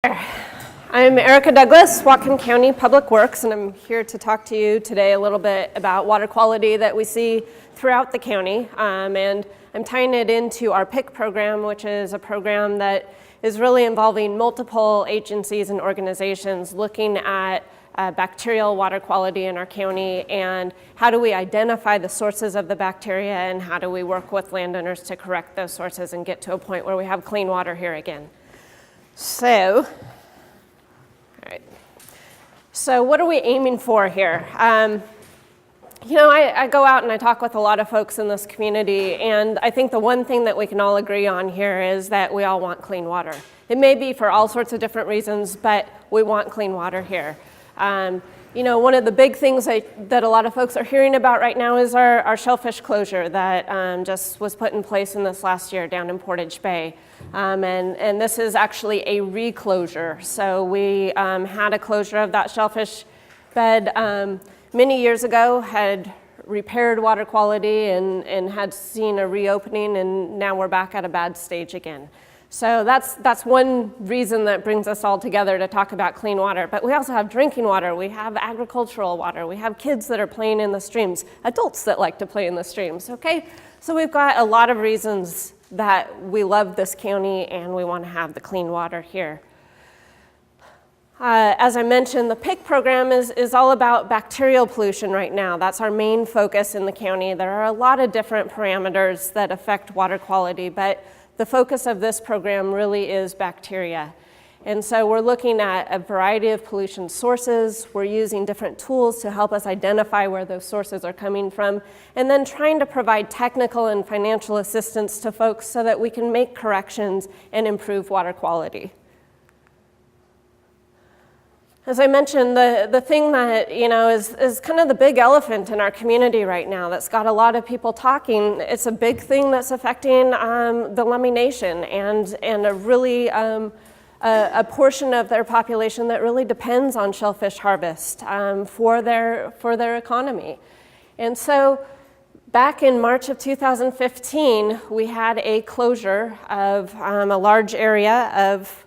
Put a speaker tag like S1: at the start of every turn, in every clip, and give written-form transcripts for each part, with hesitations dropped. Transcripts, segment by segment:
S1: I'm Erica Douglas, Whatcom County Public Works, and I'm here to talk to you today a little bit about water quality that we see throughout the county. And I'm tying it into our PIC program, which is a program that is really involving multiple agencies and organizations looking at bacterial water quality in our county and how do we identify the sources of the bacteria and how do we work with landowners to correct those sources and get to a point where we have clean water here again. So what are we aiming for here? I go out and I talk with a lot of folks in this community, and I think the one thing that we can all agree on here is that we all want clean water. It may be for all sorts of different reasons, but we want clean water here. One of the big things that a lot of folks are hearing about right now is our shellfish closure that just was put in place in this last year down in Portage Bay. And this is actually a reclosure. So we had a closure of that shellfish bed many years ago, had repaired water quality and had seen a reopening, and now we're back at a bad stage again. So that's one reason that brings us all together to talk about clean water. But we also have drinking water, we have agricultural water, we have kids that are playing in the streams, adults that like to play in the streams, okay? So we've got a lot of reasons that we love this county and we want to have the clean water here. As I mentioned, the PIC program is all about bacterial pollution right now. That's our main focus in the county. There are a lot of different parameters that affect water quality, but the focus of this program really is bacteria. And so we're looking at a variety of pollution sources. We're using different tools to help us identify where those sources are coming from, and then trying to provide technical and financial assistance to folks so that we can make corrections and improve water quality. As I mentioned, the thing that is kind of the big elephant in our community right now that's got a lot of people talking, it's a big thing that's affecting the Lummi Nation and a really a portion of their population that really depends on shellfish harvest for their economy. And so back in March of 2015, we had a closure of a large area of.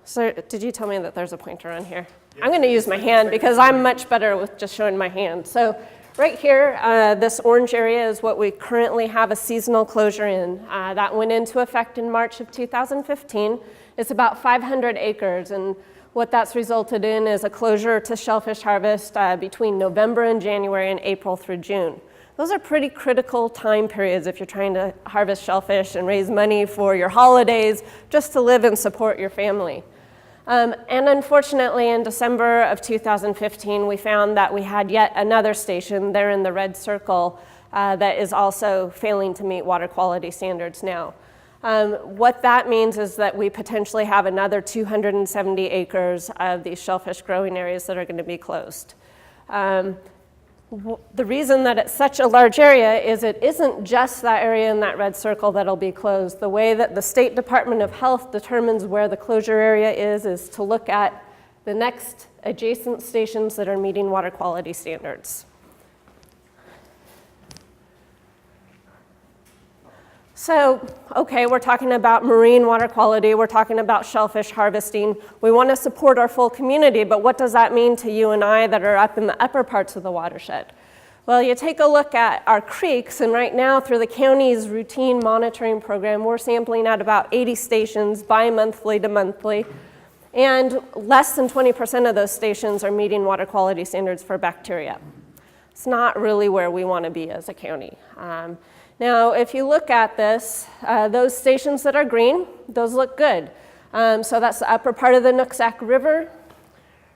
S1: So did you tell me that there's a pointer on here? Yeah. I'm going to use my hand because I'm much better with just showing my hand. So right here, this orange area is what we currently have a seasonal closure in. That went into effect in March of 2015. It's about 500 acres, and what that's resulted in is a closure to shellfish harvest between November and January and April through June. Those are pretty critical time periods if you're trying to harvest shellfish and raise money for your holidays, just to live and support your family. And unfortunately, in December of 2015, we found that we had yet another station there in the red circle that is also failing to meet water quality standards now. What that means is that we potentially have another 270 acres of these shellfish growing areas that are going to be closed. The reason that it's such a large area is it isn't just that area in that red circle that'll be closed. The way that the State Department of Health determines where the closure area is to look at the next adjacent stations that are meeting water quality standards. So, okay, we're talking about marine water quality, we're talking about shellfish harvesting. We want to support our full community, but what does that mean to you and I that are up in the upper parts of the watershed? Well, you take a look at our creeks, and right now through the county's routine monitoring program, we're sampling at about 80 stations bi-monthly to monthly, and less than 20% of those stations are meeting water quality standards for bacteria. It's not really where we want to be as a county. Now, if you look at this, those stations that are green, those look good. So that's the upper part of the Nooksack River,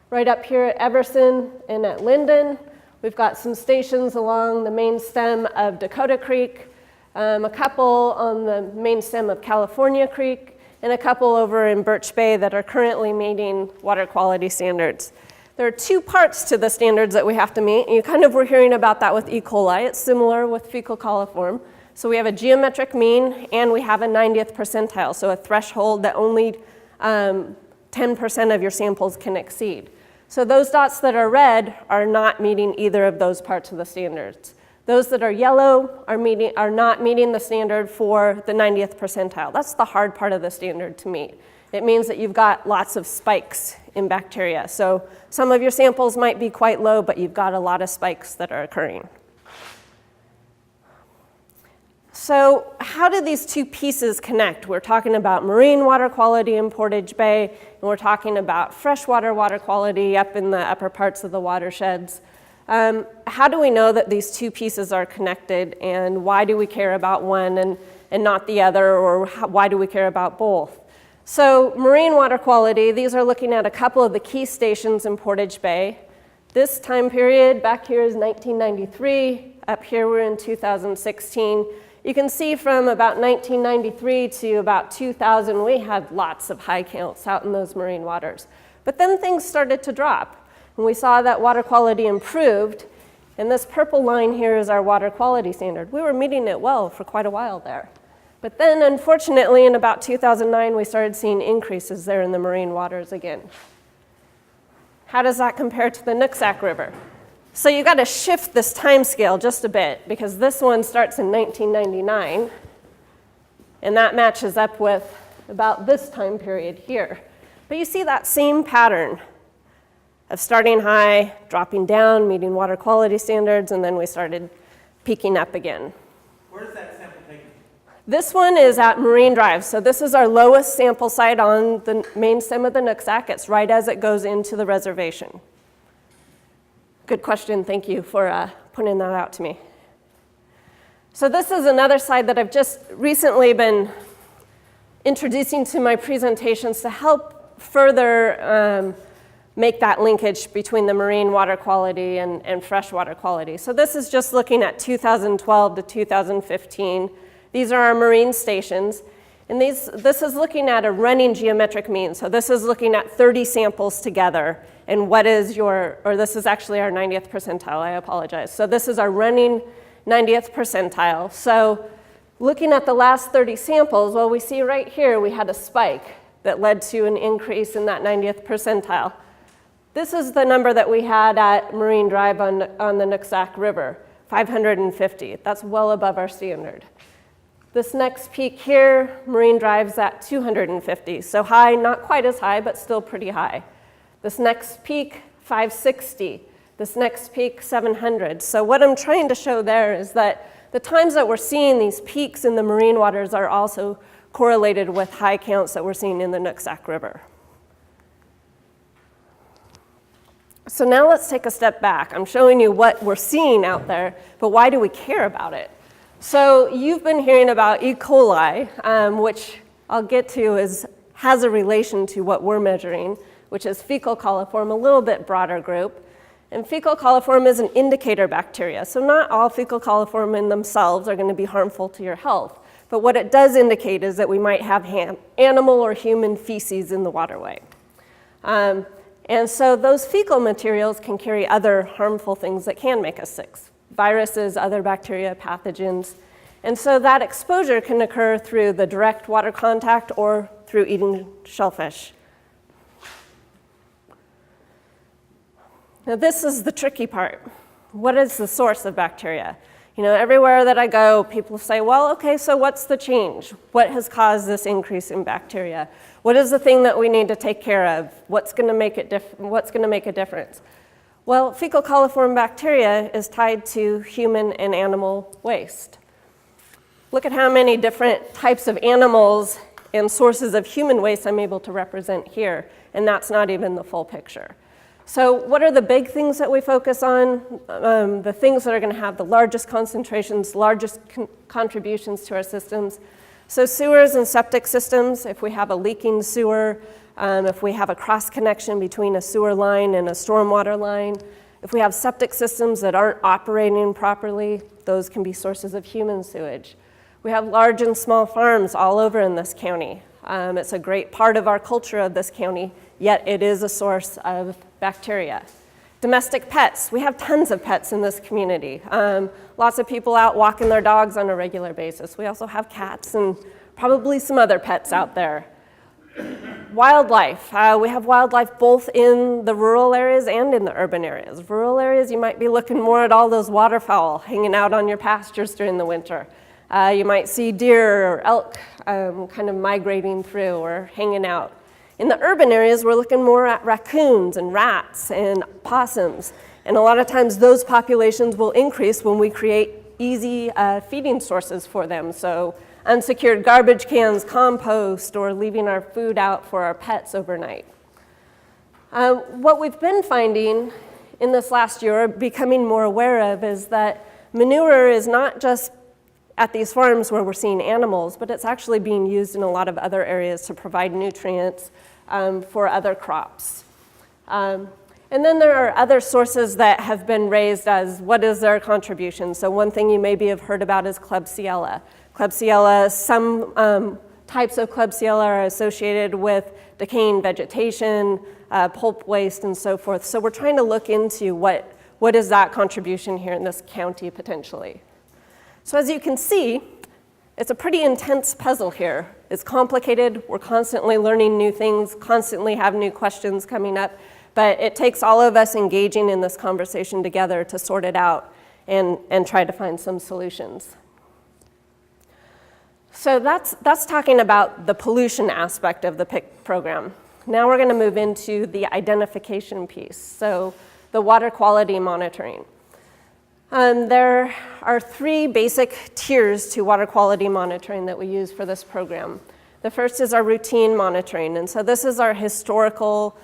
S1: right up here at Everson and at Linden. We've got some stations along the main stem of Dakota Creek, a couple on the main stem of California Creek, and a couple over in Birch Bay that are currently meeting water quality standards. There are two parts to the standards that we have to meet, and you kind of were hearing about that with E.coli. It's similar with fecal coliform. So we have a geometric mean, and we have a 90th percentile, so a threshold that only 10% of your samples can exceed. So those dots that are red are not meeting either of those parts of the standards. Those that are yellow are not meeting the standard for the 90th percentile. That's the hard part of the standard to meet. It means that you've got lots of spikes in bacteria. So some of your samples might be quite low, but you've got a lot of spikes that are occurring. So how do these two pieces connect? We're talking about marine water quality in Portage Bay, and we're talking about freshwater water quality up in the upper parts of the watersheds. How do we know that these two pieces are connected, and why do we care about one and not the other, or why do we care about both? So marine water quality, these are looking at a couple of the key stations in Portage Bay. This time period back here is 1993, up here we're in 2016. You can see from about 1993 to about 2000, we had lots of high counts out in those marine waters. But then things started to drop, and we saw that water quality improved, and this purple line here is our water quality standard. We were meeting it well for quite a while there. But then, unfortunately, in about 2009, we started seeing increases there in the marine waters again. How does that compare to the Nooksack River? So you got to shift this time scale just a bit, because this one starts in 1999, and that matches up with about this time period here. But you see that same pattern of starting high, dropping down, meeting water quality standards, and then we started peaking up again.
S2: Where is that sample taken?
S1: This one is at Marine Drive. So this is our lowest sample site on the main stem of the Nooksack. It's right as it goes into the reservation. Good question, thank you for pointing that out to me. So this is another slide that I've just recently been introducing to my presentations to help further make that linkage between the marine water quality and freshwater quality. So this is just looking at 2012 to 2015. These are our marine stations. And this is looking at a running geometric mean. So this is looking at 30 samples together. And what is this is actually our 90th percentile, I apologize. So this is our running 90th percentile. So looking at the last 30 samples, well, we see right here we had a spike that led to an increase in that 90th percentile. This is the number that we had at Marine Drive on the Nooksack River, 550. That's well above our standard. This next peak here, Marine Drive's at 250. So high, not quite as high, but still pretty high. This next peak, 560. This next peak, 700. So what I'm trying to show there is that the times that we're seeing these peaks in the marine waters are also correlated with high counts that we're seeing in the Nooksack River. So now let's take a step back. I'm showing you what we're seeing out there, but why do we care about it? So you've been hearing about E. coli, which I'll get to has a relation to what we're measuring, which is fecal coliform, a little bit broader group. And fecal coliform is an indicator bacteria. So not all fecal coliform in themselves are going to be harmful to your health. But what it does indicate is that we might have animal or human feces in the waterway. And so those fecal materials can carry other harmful things that can make us sick. Viruses, other bacteria, pathogens. And so that exposure can occur through the direct water contact or through eating shellfish. Now this is the tricky part. What is the source of bacteria? You know, everywhere that I go, people say, well, okay, so what's the change? What has caused this increase in bacteria? What is the thing that we need to take care of? What's going to make a difference? Well, fecal coliform bacteria is tied to human and animal waste. Look at how many different types of animals and sources of human waste I'm able to represent here, and that's not even the full picture. So what are the big things that we focus on? The things that are going to have the largest concentrations, largest contributions to our systems. So sewers and septic systems, if we have a leaking sewer, if we have a cross connection between a sewer line and a stormwater line, if we have septic systems that aren't operating properly, those can be sources of human sewage. We have large and small farms all over in this county. It's a great part of our culture of this county, yet it is a source of bacteria. Domestic pets, we have tons of pets in this community. Lots of people out walking their dogs on a regular basis. We also have cats and probably some other pets out there. Wildlife, we have wildlife both in the rural areas and in the urban areas. Rural areas, you might be looking more at all those waterfowl hanging out on your pastures during the winter. You might see deer or elk kind of migrating through or hanging out. In the urban areas, we're looking more at raccoons and rats and possums. And a lot of times those populations will increase when we create easy feeding sources for them. So unsecured garbage cans, compost, or leaving our food out for our pets overnight. What we've been finding in this last year, or becoming more aware of, is that manure is not just at these farms where we're seeing animals, but it's actually being used in a lot of other areas to provide nutrients for other crops. And then there are other sources that have been raised as what is their contribution. So one thing you maybe have heard about is Klebsiella. Klebsiella, some types of Klebsiella are associated with decaying vegetation, pulp waste, and so forth. So we're trying to look into what is that contribution here in this county potentially. So as you can see, it's a pretty intense puzzle here. It's complicated. We're constantly learning new things, constantly have new questions coming up, but it takes all of us engaging in this conversation together to sort it out and try to find some solutions. So that's talking about the pollution aspect of the PIC program. Now we're going to move into the identification piece, so the water quality monitoring. There are 3 basic tiers to water quality monitoring that we use for this program. The first is our routine monitoring, and so this is our historical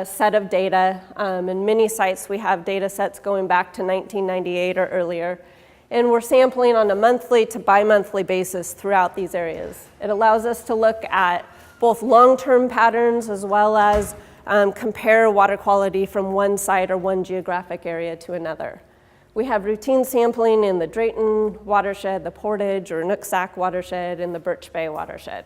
S1: set of data. In many sites we have data sets going back to 1998 or earlier, and we're sampling on a monthly to bi-monthly basis throughout these areas. It allows us to look at both long-term patterns as well as compare water quality from one site or one geographic area to another. We have routine sampling in the Drayton watershed, the Portage or Nooksack watershed, and the Portage Bay watershed.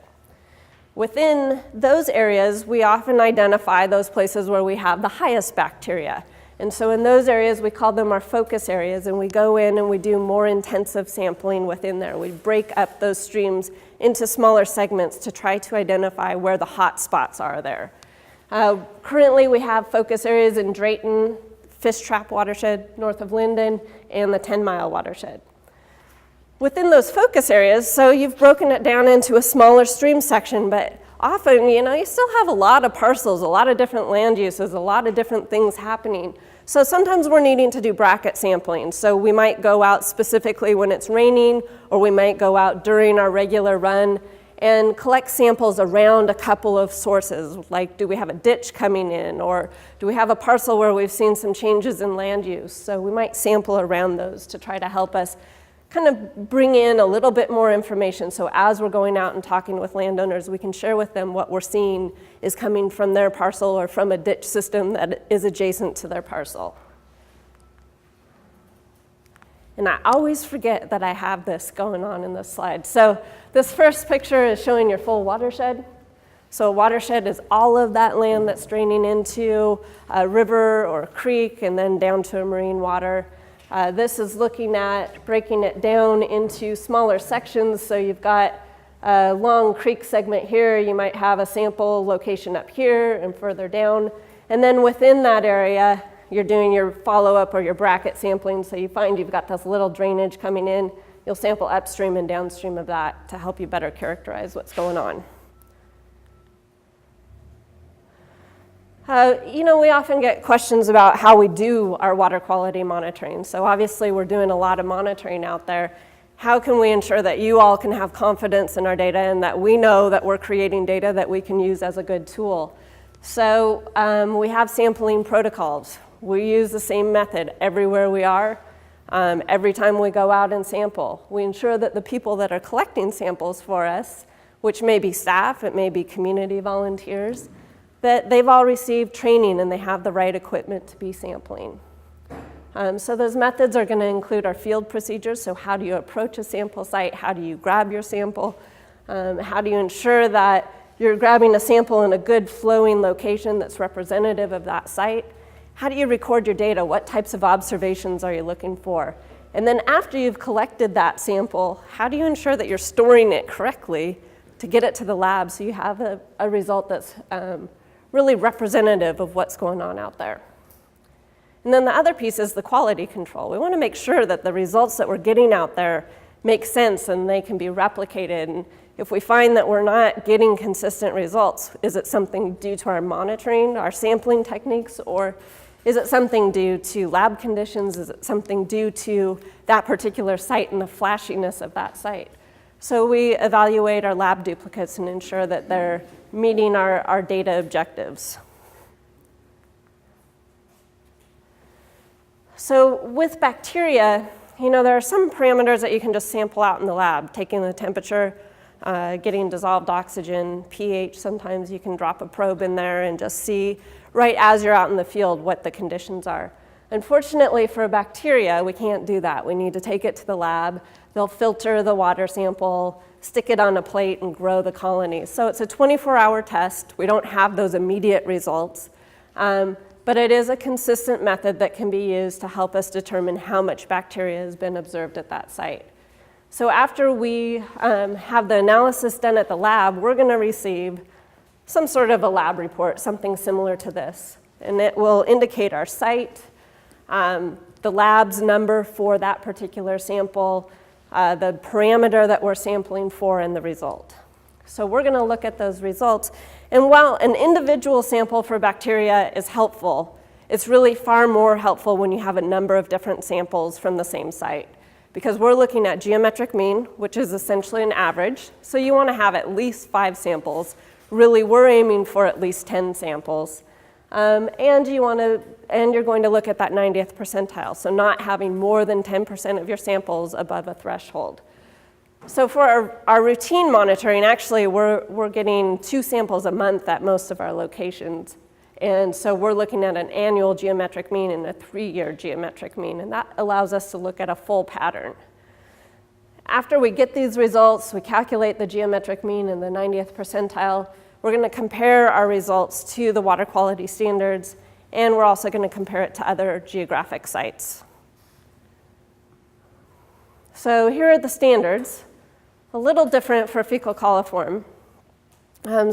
S1: Within those areas, we often identify those places where we have the highest bacteria. And so in those areas, we call them our focus areas, and we go in and we do more intensive sampling within there. We break up those streams into smaller segments to try to identify where the hot spots are there. Currently, we have focus areas in Drayton, Fishtrap Watershed, north of Linden, and the 10-mile watershed. Within those focus areas, so you've broken it down into a smaller stream section, but often, you still have a lot of parcels, a lot of different land uses, a lot of different things happening. So sometimes we're needing to do bracket sampling. So we might go out specifically when it's raining, or we might go out during our regular run and collect samples around a couple of sources, like do we have a ditch coming in, or do we have a parcel where we've seen some changes in land use? So we might sample around those to try to help us kind of bring in a little bit more information. So as we're going out and talking with landowners, we can share with them what we're seeing is coming from their parcel or from a ditch system that is adjacent to their parcel. And I always forget that I have this going on in this slide. So this first picture is showing your full watershed. So a watershed is all of that land that's draining into a river or a creek and then down to a marine water. This is looking at breaking it down into smaller sections. So you've got a long creek segment here. You might have a sample location up here and further down. And then within that area, you're doing your follow-up or your bracket sampling, so you find you've got this little drainage coming in. You'll sample upstream and downstream of that to help you better characterize what's going on. We often get questions about how we do our water quality monitoring. So obviously we're doing a lot of monitoring out there. How can we ensure that you all can have confidence in our data and that we know that we're creating data that we can use as a good tool? So we have sampling protocols. We use the same method everywhere we are, every time we go out and sample. We ensure that the people that are collecting samples for us, which may be staff, it may be community volunteers, that they've all received training and they have the right equipment to be sampling. So those methods are going to include our field procedures. So how do you approach a sample site? How do you grab your sample? How do you ensure that you're grabbing a sample in a good flowing location that's representative of that site? How do you record your data? What types of observations are you looking for? And then after you've collected that sample, how do you ensure that you're storing it correctly to get it to the lab so you have a result that's really representative of what's going on out there? And then the other piece is the quality control. We want to make sure that the results that we're getting out there make sense and they can be replicated. And if we find that we're not getting consistent results, is it something due to our monitoring, our sampling techniques, or is it something due to lab conditions? Is it something due to that particular site and the flashiness of that site? So we evaluate our lab duplicates and ensure that they're meeting our data objectives. So with bacteria, there are some parameters that you can just sample out in the lab, taking the temperature, getting dissolved oxygen, pH. Sometimes you can drop a probe in there and just see right as you're out in the field what the conditions are. Unfortunately for bacteria, we can't do that. We need to take it to the lab. They'll filter the water sample, stick it on a plate, and grow the colonies. So it's a 24-hour test. We don't have those immediate results. But it is a consistent method that can be used to help us determine how much bacteria has been observed at that site. So after we have the analysis done at the lab, we're going to receive some sort of a lab report, something similar to this. And it will indicate our site, the lab's number for that particular sample, the parameter that we're sampling for, and the result. So we're going to look at those results. And while an individual sample for bacteria is helpful, it's really far more helpful when you have a number of different samples from the same site, because we're looking at geometric mean, which is essentially an average. So you want to have at least 5 samples. Really, we're aiming for at least 10 samples. And you're going to look at that 90th percentile, so not having more than 10% of your samples above a threshold. So for our routine monitoring, actually, we're getting 2 samples a month at most of our locations. And so we're looking at an annual geometric mean and a 3-year geometric mean, and that allows us to look at a full pattern. After we get these results, we calculate the geometric mean and the 90th percentile. We're going to compare our results to the water quality standards, and we're also going to compare it to other geographic sites. So here are the standards. A little different for fecal coliform.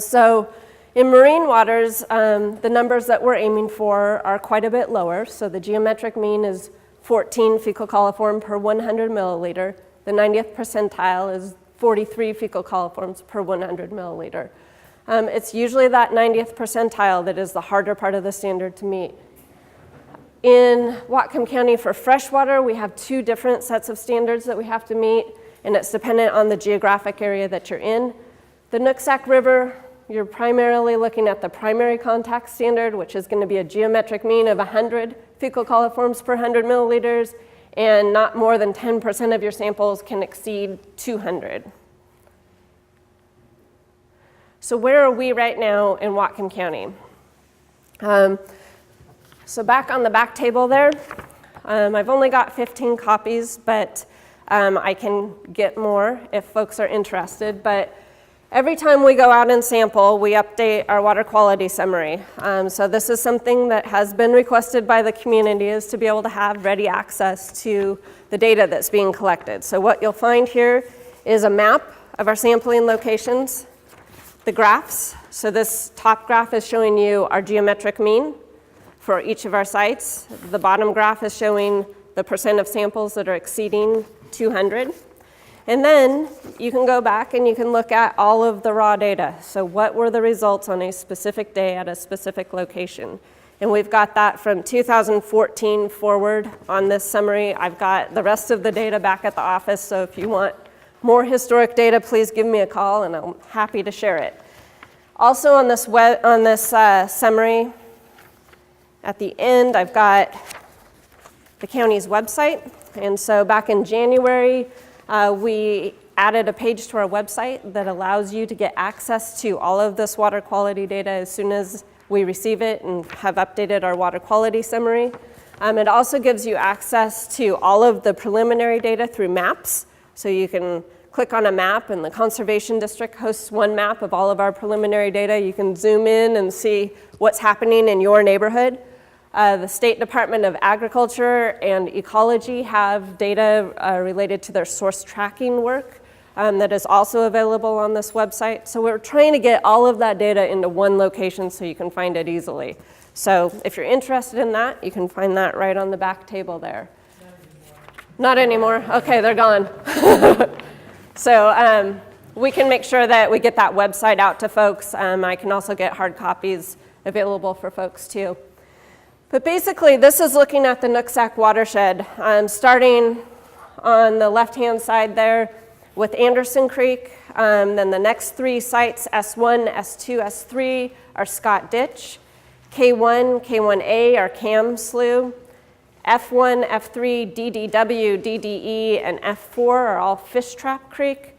S1: So in marine waters, the numbers that we're aiming for are quite a bit lower. So the geometric mean is 14 fecal coliform per 100 milliliter. The 90th percentile is 43 fecal coliforms per 100 milliliter. It's usually that 90th percentile that is the harder part of the standard to meet. In Whatcom County for freshwater, we have 2 different sets of standards that we have to meet, and it's dependent on the geographic area that you're in. The Nooksack River, you're primarily looking at the primary contact standard, which is going to be a geometric mean of 100 fecal coliforms per 100 milliliters, and not more than 10% of your samples can exceed 200. So where are we right now in Whatcom County? So back on the back table there, I've only got 15 copies, but I can get more if folks are interested. But every time we go out and sample, we update our water quality summary. So this is something that has been requested by the community, is to be able to have ready access to the data that's being collected. So what you'll find here is a map of our sampling locations, the graphs. So this top graph is showing you our geometric mean for each of our sites. The bottom graph is showing the percent of samples that are exceeding 200. And then you can go back and you can look at all of the raw data. So what were the results on a specific day at a specific location? And we've got that from 2014 forward on this summary. I've got the rest of the data back at the office, so if you want more historic data, please give me a call and I'm happy to share it. Also on this summary, at the end, I've got the county's website. And so back in January, we added a page to our website that allows you to get access to all of this water quality data as soon as we receive it and have updated our water quality summary. It also gives you access to all of the preliminary data through maps. So you can click on a map, and the Conservation District hosts one map of all of our preliminary data. You can zoom in and see what's happening in your neighborhood. The State Department of Agriculture and Ecology have data related to their source tracking work that is also available on this website. So we're trying to get all of that data into one location so you can find it easily. So if you're interested in that, you can find that right on the back table there. Not anymore? Okay, they're gone. So we can make sure that we get that website out to folks. I can also get hard copies available for folks too. But basically, this is looking at the Nooksack watershed, starting on the left-hand side there with Anderson Creek. Then the next three sites, S1, S2, S3, are Scott Ditch. K1, K1A are Cam Slough. F1, F3, DDW, DDE, and F4 are all Fishtrap Creek.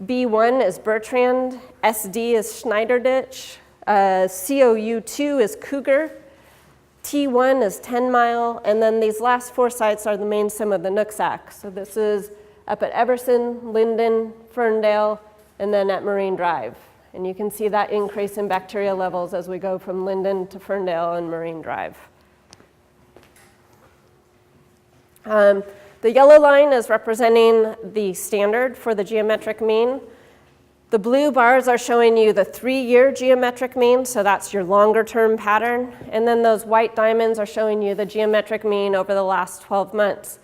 S1: B1 is Bertrand. SD is Schneider Ditch. COU2 is Cougar. T1 is 10 Mile, and then these last four sites are the main stem of the Nooksack. So this is up at Everson, Linden, Ferndale, and then at Marine Drive. And you can see that increase in bacteria levels as we go from Linden to Ferndale and Marine Drive. The yellow line is representing the standard for the geometric mean. The blue bars are showing you the 3-year geometric mean, so that's your longer term pattern. And then those white diamonds are showing you the geometric mean over the last 12 months.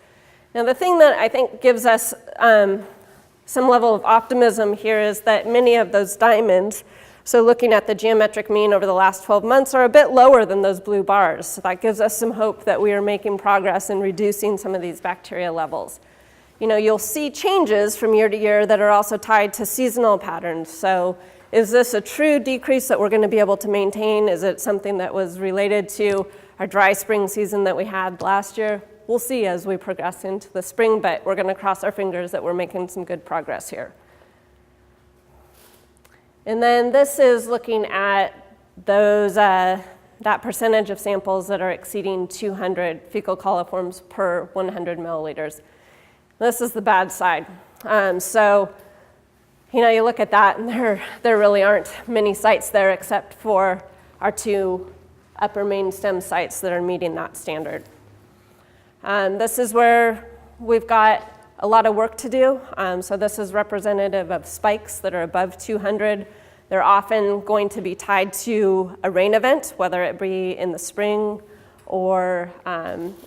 S1: Now the thing that I think gives us some level of optimism here is that many of those diamonds, so looking at the geometric mean over the last 12 months, are a bit lower than those blue bars. So that gives us some hope that we are making progress in reducing some of these bacteria levels. You know, you'll see changes from year to year that are also tied to seasonal patterns. So is this a true decrease that we're going to be able to maintain? Is it something that was related to our dry spring season that we had last year? We'll see as we progress into the spring, but we're going to cross our fingers that we're making some good progress here. And then this is looking at those, that percentage of samples that are exceeding 200 fecal coliforms per 100 milliliters. This is the bad side. So, you know, you look at that and there really aren't many sites there except for our two upper main stem sites that are meeting that standard. This is where we've got a lot of work to do. So this is representative of spikes that are above 200. They're often going to be tied to a rain event, whether it be in the spring or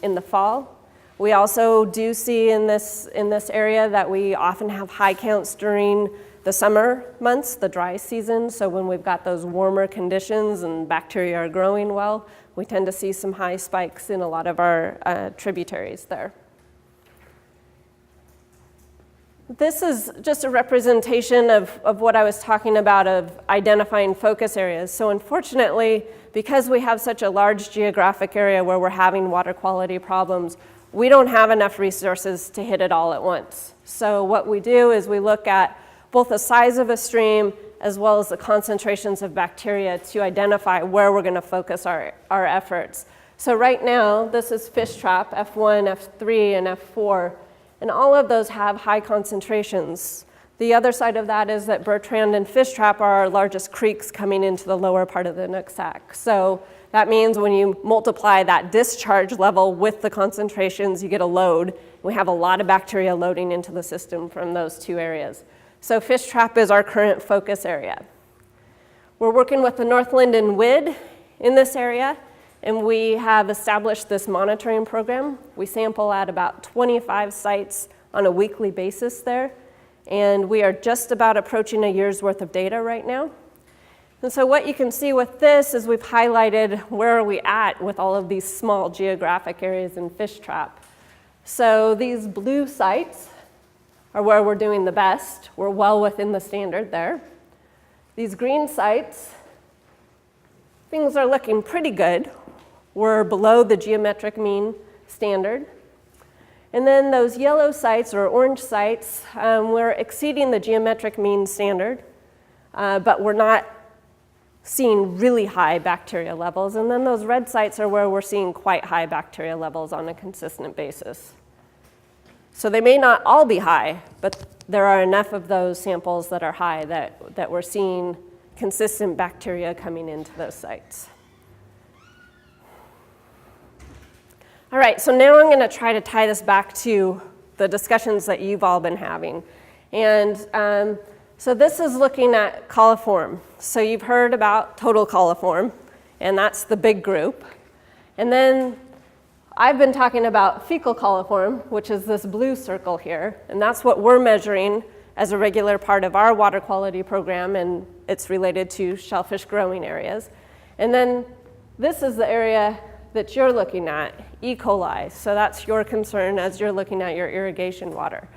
S1: in the fall. We also do see in this area that we often have high counts during the summer months, the dry season. So when we've got those warmer conditions and bacteria are growing well, we tend to see some high spikes in a lot of our tributaries there. This is just a representation of what I was talking about of identifying focus areas. So unfortunately, because we have such a large geographic area where we're having water quality problems, we don't have enough resources to hit it all at once. So what we do is we look at both the size of a stream as well as the concentrations of bacteria to identify where we're going to focus our efforts. So right now, this is Fishtrap, F1, F3, and F4, and all of those have high concentrations. The other side of that is that Bertrand and Fishtrap are our largest creeks coming into the lower part of the Nooksack. So that means when you multiply that discharge level with the concentrations, you get a load. We have a lot of bacteria loading into the system from those two areas. So Fishtrap is our current focus area. We're working with the North Linden WID in this area, and we have established this monitoring program. We sample at about 25 sites on a weekly basis there, and we are just about approaching a year's worth of data right now. And so what you can see with this is we've highlighted where are we at with all of these small geographic areas in Fishtrap. So these blue sites are where we're doing the best. We're well within the standard there. These green sites, things are looking pretty good. We're below the geometric mean standard. And then those yellow sites or orange sites, we're exceeding the geometric mean standard, but we're not seeing really high bacteria levels. And then those red sites are where we're seeing quite high bacteria levels on a consistent basis. So they may not all be high, but there are enough of those samples that are high that we're seeing consistent bacteria coming into those sites. All right, so now I'm going to try to tie this back to the discussions that you've all been having. And so this is looking at coliform. So you've heard about total coliform, and that's the big group. And then I've been talking about fecal coliform, which is this blue circle here, and that's what we're measuring as a regular part of our water quality program, and it's related to shellfish growing areas. And then this is the area that you're looking at, E. coli. So that's your concern as you're looking at your irrigation water.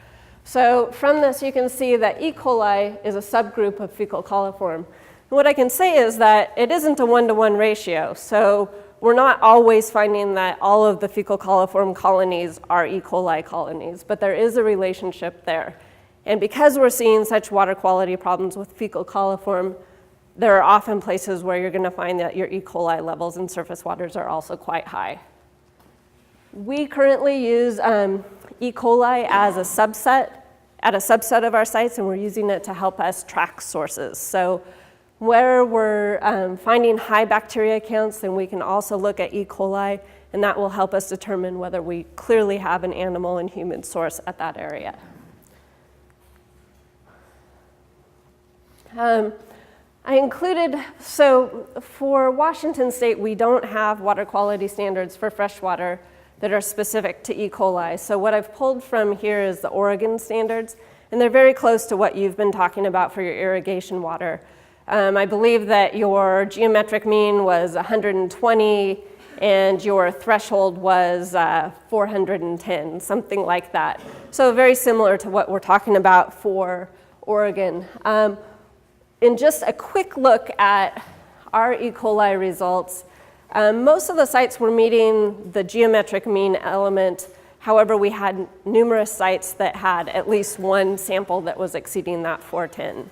S1: So from this, you can see that E. coli is a subgroup of fecal coliform. And what I can say is that it isn't a one-to-one ratio. So we're not always finding that all of the fecal coliform colonies are E. coli colonies, but there is a relationship there. And because we're seeing such water quality problems with fecal coliform, there are often places where you're going to find that your E. coli levels in surface waters are also quite high. We currently use E. coli as a subset of our sites, and we're using it to help us track sources. So where we're finding high bacteria counts, then we can also look at E. coli, and that will help us determine whether we clearly have an animal and human source at that area. I included, so for Washington State, we don't have water quality standards for freshwater that are specific to E. coli. So what I've pulled from here is the Oregon standards, and they're very close to what you've been talking about for your irrigation water. I believe that your geometric mean was 120 and your threshold was 410, something like that. So very similar to what we're talking about for Oregon. In just a quick look at our E. coli results, most of the sites were meeting the geometric mean element. However, we had numerous sites that had at least one sample that was exceeding that 410.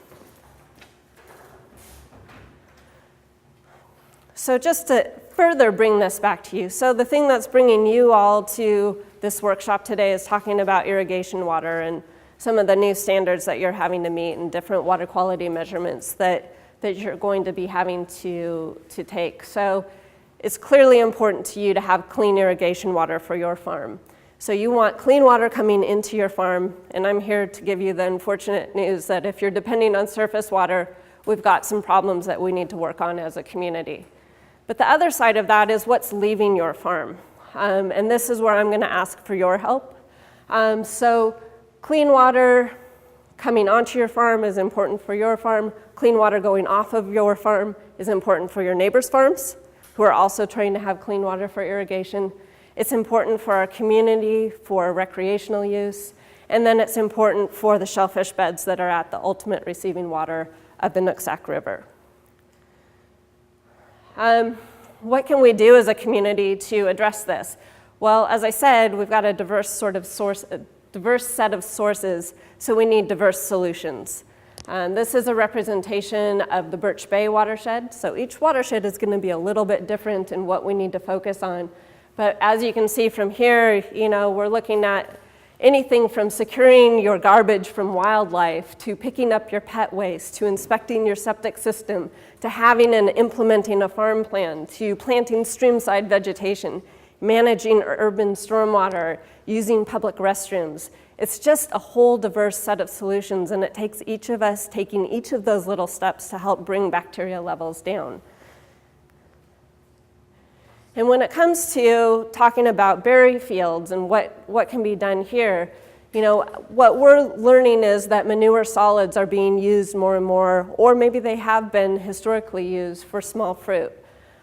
S1: So just to further bring this back to you, so the thing that's bringing you all to this workshop today is talking about irrigation water and some of the new standards that you're having to meet and different water quality measurements that you're going to be having to take. So it's clearly important to you to have clean irrigation water for your farm. So you want clean water coming into your farm, and I'm here to give you the unfortunate news that if you're depending on surface water, we've got some problems that we need to work on as a community. But the other side of that is what's leaving your farm. And this is where I'm gonna ask for your help. So clean water coming onto your farm is important for your farm. Clean water going off of your farm is important for your neighbors' farms, who are also trying to have clean water for irrigation. It's important for our community for recreational use. And then it's important for the shellfish beds that are at the ultimate receiving water of the Nooksack River. What can we do as a community to address this? Well, as I said, we've got a diverse set of sources, so we need diverse solutions. This is a representation of the Portage Bay watershed. So each watershed is going to be a little bit different in what we need to focus on. But as you can see from here, we're looking at anything from securing your garbage from wildlife, to picking up your pet waste, to inspecting your septic system, to having and implementing a farm plan, to planting streamside vegetation, managing urban stormwater, using public restrooms. It's just a whole diverse set of solutions, and it takes each of us taking each of those little steps to help bring bacteria levels down. And when it comes to talking about berry fields and what can be done here, what we're learning is that manure solids are being used more and more, or maybe they have been historically used for small fruit.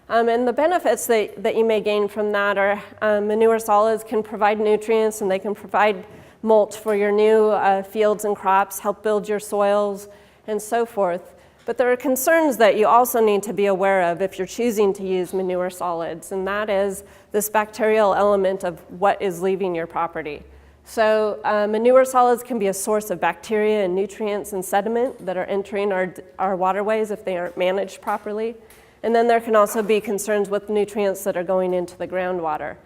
S1: And the benefits that you may gain from that are manure solids can provide nutrients, and they can provide mulch for your new fields and crops, help build your soils, and so forth. But there are concerns that you also need to be aware of if you're choosing to use manure solids, and that is this bacterial element of what is leaving your property. So manure solids can be a source of bacteria and nutrients and sediment that are entering our waterways if they aren't managed properly. And then there can also be concerns with nutrients that are going into the groundwater.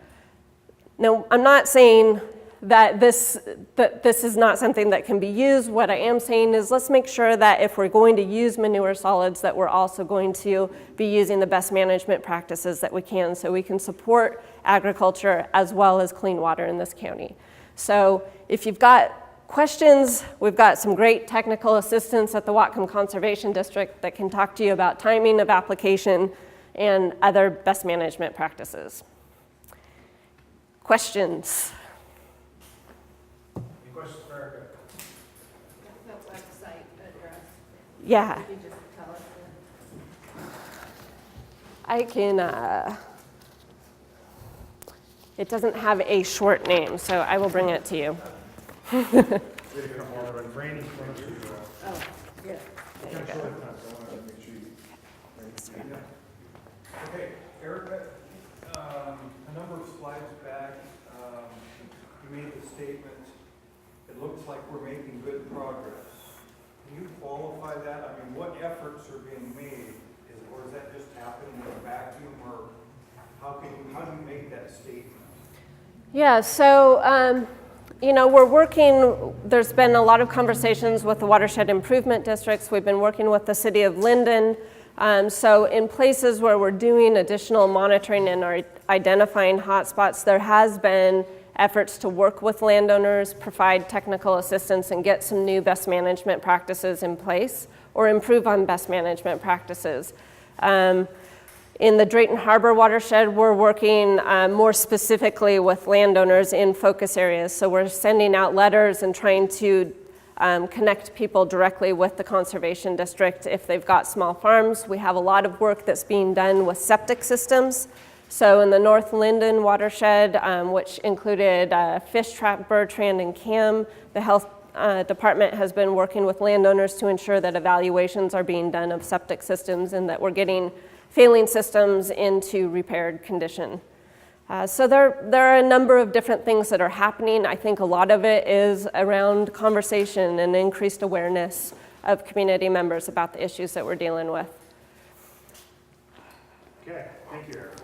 S1: Now, I'm not saying that this is not something that can be used. What I am saying is let's make sure that if we're going to use manure solids, that we're also going to be using the best management practices that we can, so we can support agriculture as well as clean water in this county. So if you've got questions, we've got some great technical assistants at the Whatcom Conservation District that can talk to you about timing of application and other best management practices. Questions?
S3: Any questions for Erica?
S4: The website address,
S1: Yeah,
S4: could you just tell us?
S1: I can, it doesn't have a short name, so I will bring it to you.
S3: Ready to come forward, and Randy, why don't you,
S4: Oh, yeah.
S1: There you
S3: show
S1: go.
S3: it, so I want to make sure you.
S5: Okay, Erica, a number of slides back, you made the statement, it looks like we're making good progress. Can you qualify that? I mean, what efforts are being made? Or is that just happening in a vacuum, or how do you make that statement?
S1: Yeah, so, you know, we're working, there's been a lot of conversations with the watershed improvement districts. We've been working with the city of Linden. So in places where we're doing additional monitoring and are identifying hotspots, there has been efforts to work with landowners, provide technical assistance, and get some new best management practices in place or improve on best management practices. In the Drayton Harbor watershed, we're working more specifically with landowners in focus areas. So we're sending out letters and trying to connect people directly with the conservation district if they've got small farms. We have a lot of work that's being done with septic systems. So in the North Linden watershed, which included Fishtrap, Bertrand, and Cam, the health department has been working with landowners to ensure that evaluations are being done of septic systems and that we're getting failing systems into repaired condition. So there are a number of different things that are happening. I think a lot of it is around conversation and increased awareness of community members about the issues that we're dealing with.
S3: Okay, thank you, Erica.